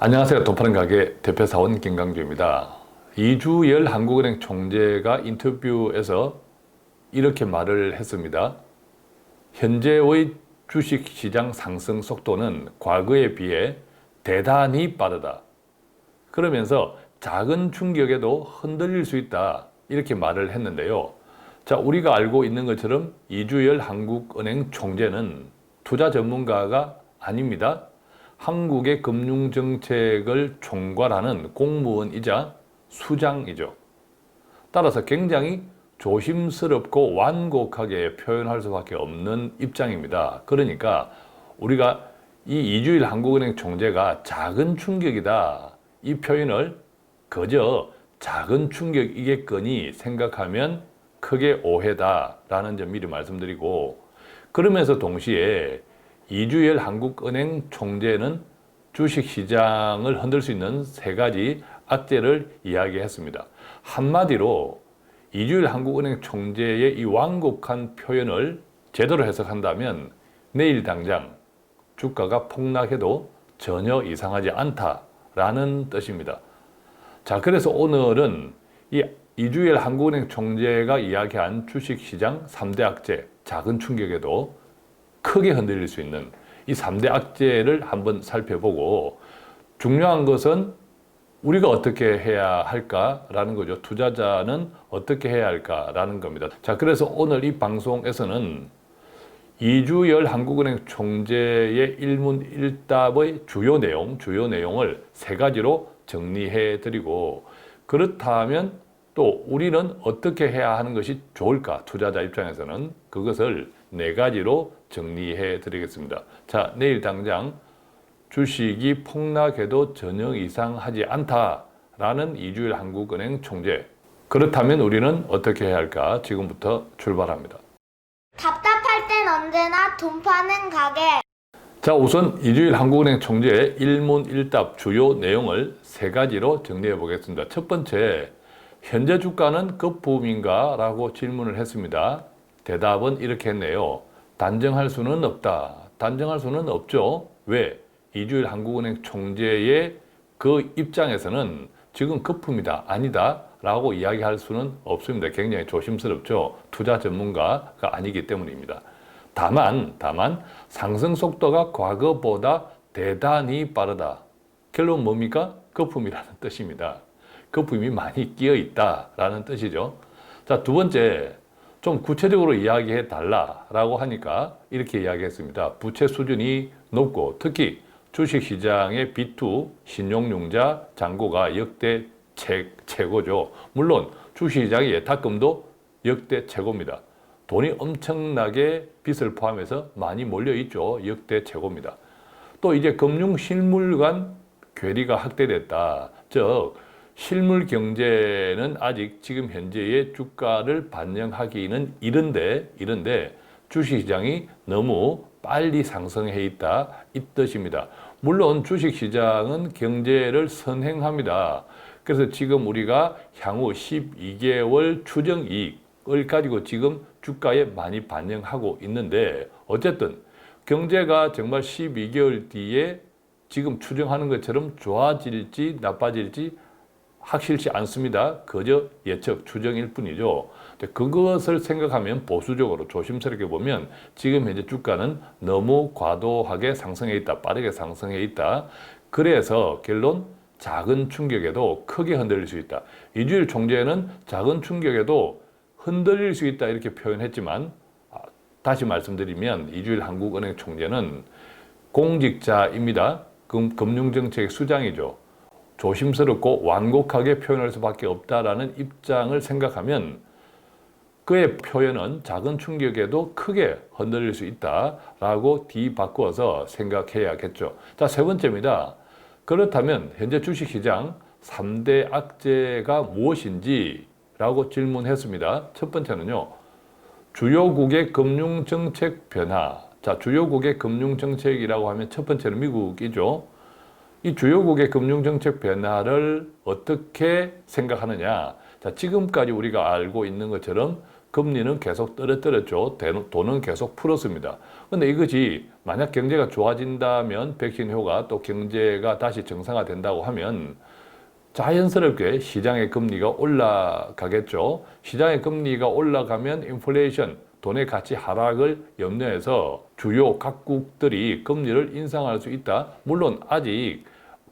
안녕하세요. 돈 파는 가게 대표사원 김강주입니다. 이주열 한국은행 총재가 인터뷰에서 이렇게 말을 했습니다. 현재의 주식시장 상승 속도는 과거에 비해 대단히 빠르다. 그러면서 작은 충격에도 흔들릴 수 있다. 이렇게 말을 했는데요. 자, 우리가 알고 있는 것처럼 이주열 한국은행 총재는 투자 전문가가 아닙니다. 한국의 금융정책을 총괄하는 공무원이자 수장이죠. 따라서 굉장히 조심스럽고 완곡하게 표현할 수밖에 없는 입장입니다. 그러니까 우리가 이 이주일 한국은행 총재가 작은 충격이다, 이 표현을 그저 작은 충격이겠거니 생각하면 크게 오해다라는 점 미리 말씀드리고, 그러면서 동시에 이주열 한국은행 총재는 주식시장을 흔들 수 있는 세 가지 악재를 이야기했습니다. 한마디로 이주열 한국은행 총재의 이 완곡한 표현을 제대로 해석한다면 내일 당장 주가가 폭락해도 전혀 이상하지 않다라는 뜻입니다. 자, 그래서 오늘은 이 이주열 한국은행 총재가 이야기한 주식시장 3대 악재, 작은 충격에도 크게 흔들릴 수 있는 이 3대 악재를 한번 살펴보고, 중요한 것은 우리가 어떻게 해야 할까라는 거죠. 투자자는 어떻게 해야 할까라는 겁니다. 자, 그래서 오늘 이 방송에서는 이주열 한국은행 총재의 일문일답의 주요 내용을 세 가지로 정리해 드리고, 그렇다면 또 우리는 어떻게 해야 하는 것이 좋을까? 투자자 입장에서는 그것을 네 가지로 정리해 드리겠습니다. 자, 내일 당장 주식이 폭락해도 전혀 이상하지 않다라는 이주열 한국은행 총재. 그렇다면 우리는 어떻게 해야 할까? 지금부터 출발합니다. 답답할 땐 언제나 돈 파는 가게. 자, 우선 이주열 한국은행 총재의 일문일답 주요 내용을 세 가지로 정리해 보겠습니다. 첫 번째, 현재 주가는 거품인가? 라고 질문을 했습니다. 대답은 이렇게 했네요. 단정할 수는 없다. 단정할 수는 없죠. 왜? 이주열 한국은행 총재의 그 입장에서는 지금 거품이다, 아니다 라고 이야기할 수는 없습니다. 굉장히 조심스럽죠. 투자 전문가가 아니기 때문입니다. 다만 상승 속도가 과거보다 대단히 빠르다. 결론 뭡니까? 거품이라는 뜻입니다. 거품이 많이 끼어 있다라는 뜻이죠. 자, 두 번째, 좀 구체적으로 이야기해 달라라고 하니까 이렇게 이야기했습니다. 부채 수준이 높고 특히 주식시장의 B2 신용융자 잔고가 역대 최고죠. 물론 주식시장의 예탁금도 역대 최고입니다. 돈이 엄청나게 빚을 포함해서 많이 몰려있죠. 역대 최고입니다. 또 이제 금융실물 간 괴리가 확대됐다. 즉 실물 경제는 아직 지금 현재의 주가를 반영하기는 이른데 주식시장이 너무 빨리 상승해 있다, 이 뜻입니다. 물론 주식시장은 경제를 선행합니다. 그래서 지금 우리가 향후 12개월 추정이익을 가지고 지금 주가에 많이 반영하고 있는데, 어쨌든 경제가 정말 12개월 뒤에 지금 추정하는 것처럼 좋아질지 나빠질지 확실치 않습니다. 그저 예측, 추정일 뿐이죠. 그것을 생각하면 보수적으로 조심스럽게 보면 지금 현재 주가는 너무 과도하게 상승해 있다, 빠르게 상승해 있다. 그래서 결론, 작은 충격에도 크게 흔들릴 수 있다. 이주열 총재는 작은 충격에도 흔들릴 수 있다 이렇게 표현했지만, 다시 말씀드리면 이주열 한국은행 총재는 공직자입니다. 금융정책 수장이죠. 조심스럽고 완곡하게 표현할 수밖에 없다라는 입장을 생각하면 그의 표현은 작은 충격에도 크게 흔들릴 수 있다라고 뒤바꾸어서 생각해야겠죠. 자, 세 번째입니다. 그렇다면 현재 주식시장 3대 악재가 무엇인지라고 질문했습니다. 첫 번째는요, 주요국의 금융정책 변화. 자, 주요국의 금융정책이라고 하면 첫 번째는 미국이죠. 이 주요국의 금융정책 변화를 어떻게 생각하느냐. 자, 지금까지 우리가 알고 있는 것처럼 금리는 계속 떨어뜨렸죠. 돈은 계속 풀었습니다. 근데 이것이 만약 경제가 좋아진다면 백신 효과 또 경제가 다시 정상화된다고 하면 자연스럽게 시장의 금리가 올라가겠죠. 시장의 금리가 올라가면 인플레이션, 돈의 가치 하락을 염려해서 주요 각국들이 금리를 인상할 수 있다. 물론 아직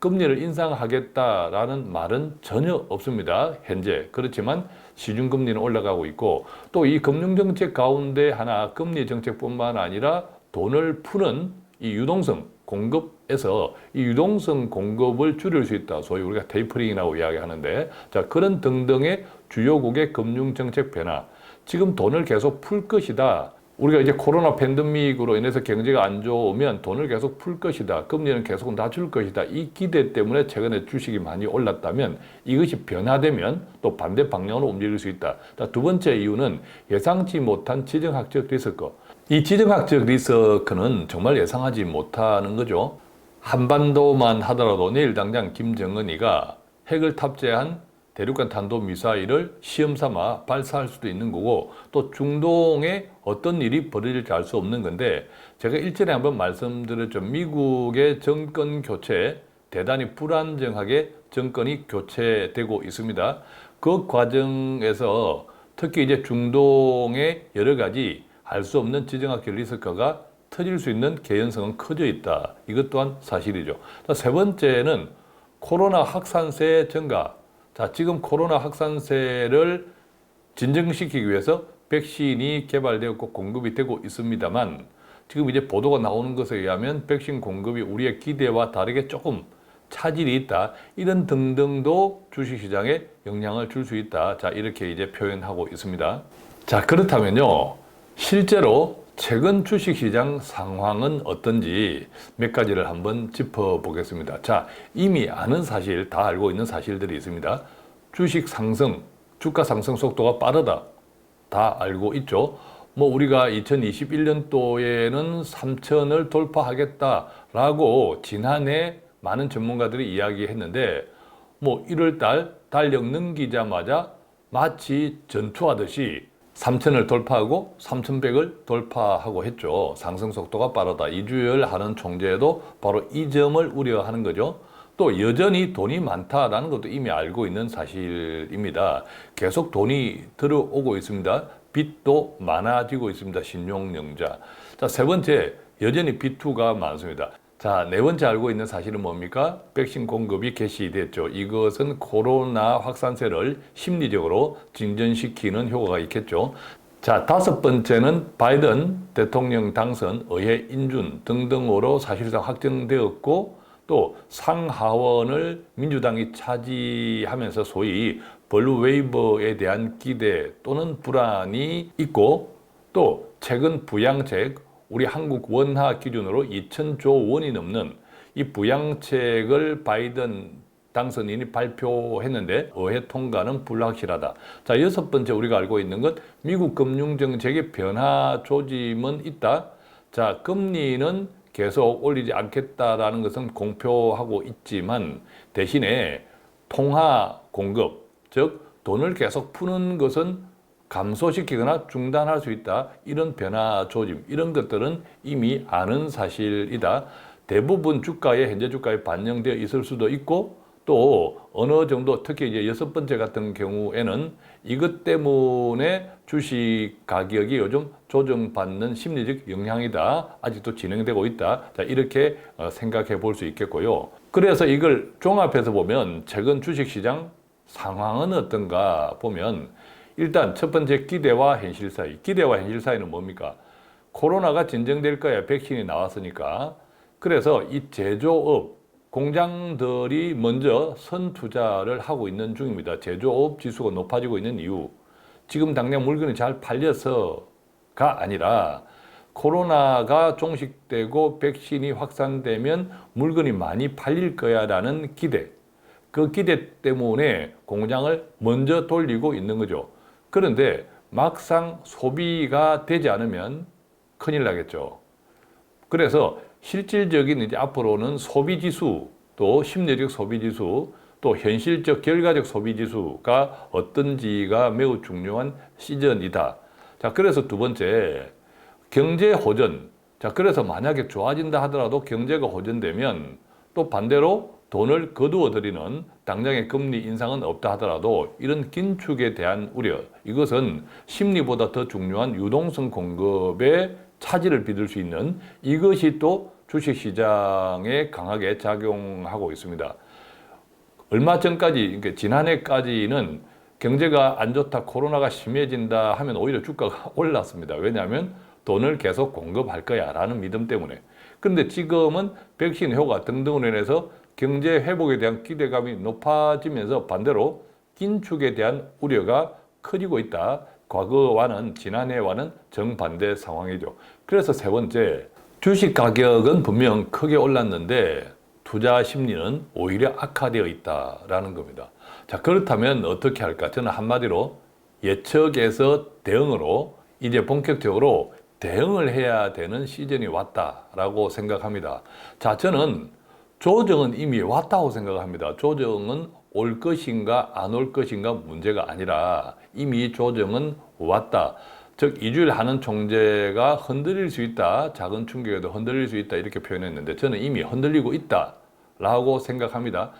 금리를 인상하겠다라는 말은 전혀 없습니다. 현재. 그렇지만 시중금리는 올라가고 있고 또 이 금융정책 가운데 하나 금리 정책뿐만 아니라 돈을 푸는 이 유동성 공급에서 이 유동성 공급을 줄일 수 있다. 소위 우리가 테이퍼링이라고 이야기하는데 자 그런 등등의 주요국의 금융정책 변화 지금 돈을 계속 풀 것이다. 우리가 이제 코로나 팬데믹으로 인해서 경제가 안 좋으면 돈을 계속 풀 것이다. 금리는 계속 낮출 것이다. 이 기대 때문에 최근에 주식이 많이 올랐다면 이것이 변화되면 또 반대 방향으로 움직일 수 있다. 두 번째 이유는 예상치 못한 지정학적 리스크. 이 지정학적 리스크는 정말 예상하지 못하는 거죠. 한반도만 하더라도 내일 당장 김정은이가 핵을 탑재한 대륙간 탄도미사일을 시험 삼아 발사할 수도 있는 거고 또 중동에 어떤 일이 벌어질지 알 수 없는 건데 제가 일전에 한번 말씀드렸죠. 미국의 정권 교체 대단히 불안정하게 정권이 교체되고 있습니다. 그 과정에서 특히 이제 중동의 여러 가지 알 수 없는 지정학적 리스크가 터질 수 있는 개연성은 커져 있다. 이것 또한 사실이죠. 세 번째는 코로나 확산세 증가. 자, 지금 코로나 확산세를 진정시키기 위해서 백신이 개발되었고 공급이 되고 있습니다만 지금 이제 보도가 나오는 것에 의하면 백신 공급이 우리의 기대와 다르게 조금 차질이 있다. 이런 등등도 주식시장에 영향을 줄 수 있다. 자, 이렇게 이제 표현하고 있습니다. 자, 그렇다면요. 실제로 최근 주식시장 상황은 어떤지 몇 가지를 한번 짚어보겠습니다. 자, 이미 아는 사실, 다 알고 있는 사실들이 있습니다. 주식 상승, 주가 상승 속도가 빠르다. 다 알고 있죠. 우리가 2021년도에는 3천을 돌파하겠다라고 지난해 많은 전문가들이 이야기했는데 1월달 달력 넘기자마자 마치 전투하듯이 3천을 돌파하고 3,100을 돌파하고 했죠. 상승 속도가 빠르다. 이주열 하는 총재도 바로 이 점을 우려하는 거죠. 또 여전히 돈이 많다라는 것도 이미 알고 있는 사실입니다. 계속 돈이 들어오고 있습니다. 빚도 많아지고 있습니다. 신용영자. 자, 세 번째, 여전히 B2가 많습니다. 자, 네 번째 알고 있는 사실은 뭡니까? 백신 공급이 개시됐죠. 이것은 코로나 확산세를 심리적으로 진전시키는 효과가 있겠죠. 자, 다섯 번째는 바이든 대통령 당선, 의회 인준 등등으로 사실상 확정되었고 또 상하원을 민주당이 차지하면서 소위 블루 웨이버에 대한 기대 또는 불안이 있고 또 최근 부양책 우리 한국 원화 기준으로 2,000조 원이 넘는 이 부양책을 바이든 당선인이 발표했는데 의회 통과는 불확실하다. 자, 여섯 번째 우리가 알고 있는 것 미국 금융정책의 변화 조짐은 있다. 자, 금리는 계속 올리지 않겠다라는 것은 공표하고 있지만 대신에 통화 공급, 즉 돈을 계속 푸는 것은 감소시키거나 중단할 수 있다. 이런 변화 조짐, 이런 것들은 이미 아는 사실이다. 대부분 주가에, 현재 주가에 반영되어 있을 수도 있고 또 어느 정도 특히 이제 여섯 번째 같은 경우에는 이것 때문에 주식 가격이 요즘 조정받는 심리적 영향이다. 아직도 진행되고 있다. 자, 이렇게 생각해 볼 수 있겠고요. 그래서 이걸 종합해서 보면 최근 주식시장 상황은 어떤가 보면 일단 첫 번째 기대와 현실 사이. 기대와 현실 사이는 뭡니까? 코로나가 진정될 거야. 백신이 나왔으니까. 그래서 이 제조업, 공장들이 먼저 선투자를 하고 있는 중입니다. 제조업 지수가 높아지고 있는 이유. 지금 당장 물건이 잘 팔려서가 아니라 코로나가 종식되고 백신이 확산되면 물건이 많이 팔릴 거야라는 기대. 그 기대 때문에 공장을 먼저 돌리고 있는 거죠. 그런데 막상 소비가 되지 않으면 큰일 나겠죠. 그래서 실질적인 이제 앞으로는 소비지수, 또 심리적 소비지수, 또 현실적 결과적 소비지수가 어떤지가 매우 중요한 시즌이다. 자, 그래서 두 번째, 경제 호전. 자, 그래서 만약에 좋아진다 하더라도 경제가 호전되면 또 반대로 돈을 거두어 들이는 당장의 금리 인상은 없다 하더라도 이런 긴축에 대한 우려, 이것은 심리보다 더 중요한 유동성 공급에 차질을 빚을 수 있는 이것이 또 주식시장에 강하게 작용하고 있습니다. 얼마 전까지, 그러니까 지난해까지는 경제가 안 좋다, 코로나가 심해진다 하면 오히려 주가가 올랐습니다. 왜냐하면 돈을 계속 공급할 거야 라는 믿음 때문에. 그런데 지금은 백신 효과 등등으로 인해서 경제 회복에 대한 기대감이 높아지면서 반대로 긴축에 대한 우려가 커지고 있다. 과거와는, 지난해와는 정반대 상황이죠. 그래서 세 번째, 주식 가격은 분명 크게 올랐는데 투자 심리는 오히려 악화되어 있다라는 겁니다. 자, 그렇다면 어떻게 할까? 저는 한마디로 예측에서 대응으로 이제 본격적으로 대응을 해야 되는 시즌이 왔다라고 생각합니다. 자, 저는 조정은 이미 왔다고 생각합니다. 조정은 올 것인가 안 올 것인가 문제가 아니라 이미 조정은 왔다. 즉 2주일 하는 총재가 흔들릴 수 있다. 작은 충격에도 흔들릴 수 있다. 이렇게 표현했는데 저는 이미 흔들리고 있다라고 생각합니다.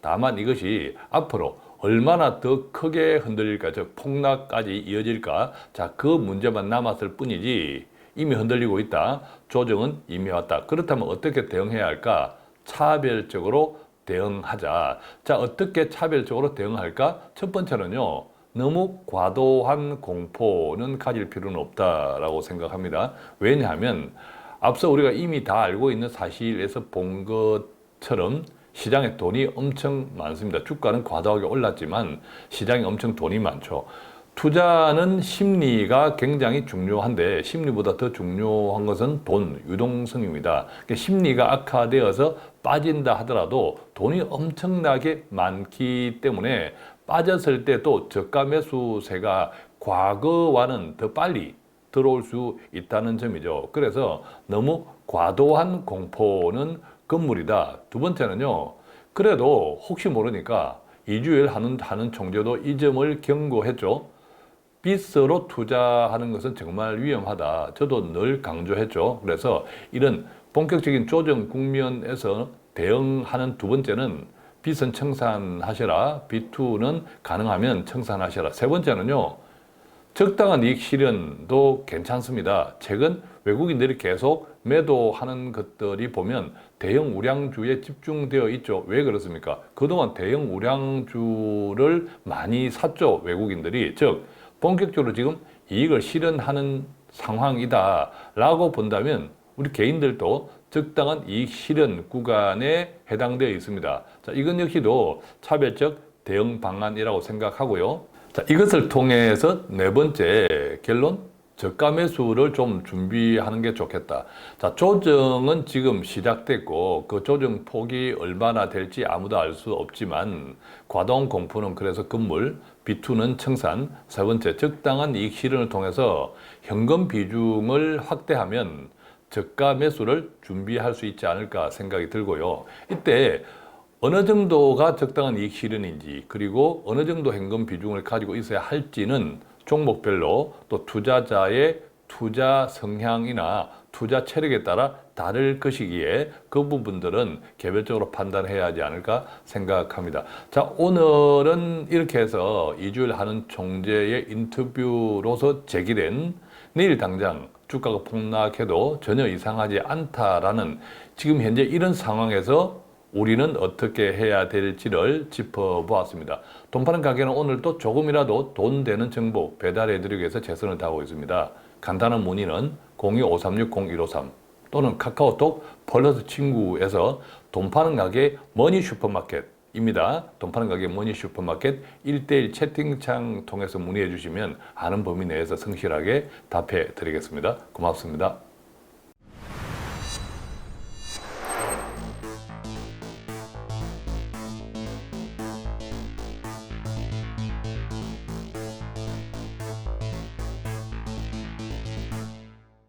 다만 이것이 앞으로 얼마나 더 크게 흔들릴까, 즉 폭락까지 이어질까, 자, 그 문제만 남았을 뿐이지 이미 흔들리고 있다. 조정은 이미 왔다. 그렇다면 어떻게 대응해야 할까? 차별적으로 대응하자. 자, 어떻게 차별적으로 대응할까? 첫 번째는요, 너무 과도한 공포는 가질 필요는 없다라고 생각합니다. 왜냐하면 앞서 우리가 이미 다 알고 있는 사실에서 본 것처럼 시장에 돈이 엄청 많습니다. 주가는 과도하게 올랐지만 시장에 엄청 돈이 많죠. 투자는 심리가 굉장히 중요한데 심리보다 더 중요한 것은 돈, 유동성입니다. 그러니까 심리가 악화되어서 빠진다 하더라도 돈이 엄청나게 많기 때문에 빠졌을 때 또 저가 매수세가 과거와는 더 빨리 들어올 수 있다는 점이죠. 그래서 너무 과도한 공포는 금물이다. 두 번째는요, 그래도 혹시 모르니까 2주일 하는 총재도 이 점을 경고했죠. 빚으로 투자하는 것은 정말 위험하다. 저도 늘 강조했죠. 그래서 이런 본격적인 조정 국면에서 대응하는 두 번째는 빚은 청산하셔라. B2는 가능하면 청산하셔라. 세 번째는요, 적당한 이익 실현도 괜찮습니다. 최근 외국인들이 계속 매도하는 것들이 보면 대형 우량주에 집중되어 있죠. 왜 그렇습니까? 그동안 대형 우량주를 많이 샀죠. 외국인들이. 즉 본격적으로 지금 이익을 실현하는 상황이다 라고 본다면 우리 개인들도 적당한 이익 실현 구간에 해당되어 있습니다. 자, 이건 역시도 차별적 대응 방안이라고 생각하고요. 자, 이것을 통해서 네 번째 결론, 저가 매수를 좀 준비하는 게 좋겠다. 자, 조정은 지금 시작됐고 그 조정 폭이 얼마나 될지 아무도 알 수 없지만 과도한 공포는 그래서 금물, B2는 청산, 세 번째 적당한 이익 실현을 통해서 현금 비중을 확대하면 저가 매수를 준비할 수 있지 않을까 생각이 들고요. 이때 어느 정도가 적당한 이익 실현인지 그리고 어느 정도 현금 비중을 가지고 있어야 할지는 종목별로 또 투자자의 투자 성향이나 투자 체력에 따라 다를 것이기에 그 부분들은 개별적으로 판단해야 하지 않을까 생각합니다. 자, 오늘은 이렇게 해서 2주일 하는 총재의 인터뷰로서 제기된 내일 당장 주가가 폭락해도 전혀 이상하지 않다라는 지금 현재 이런 상황에서 우리는 어떻게 해야 될지를 짚어보았습니다. 돈 파는 가게는 오늘도 조금이라도 돈 되는 정보 배달해드리기 위해서 최선을 다하고 있습니다. 간단한 문의는 02-536-0153 또는 카카오톡 플러스 친구에서 돈 파는 가게 머니 슈퍼마켓입니다. 돈 파는 가게 머니 슈퍼마켓 1:1 채팅창 통해서 문의해 주시면 아는 범위 내에서 성실하게 답해 드리겠습니다. 고맙습니다.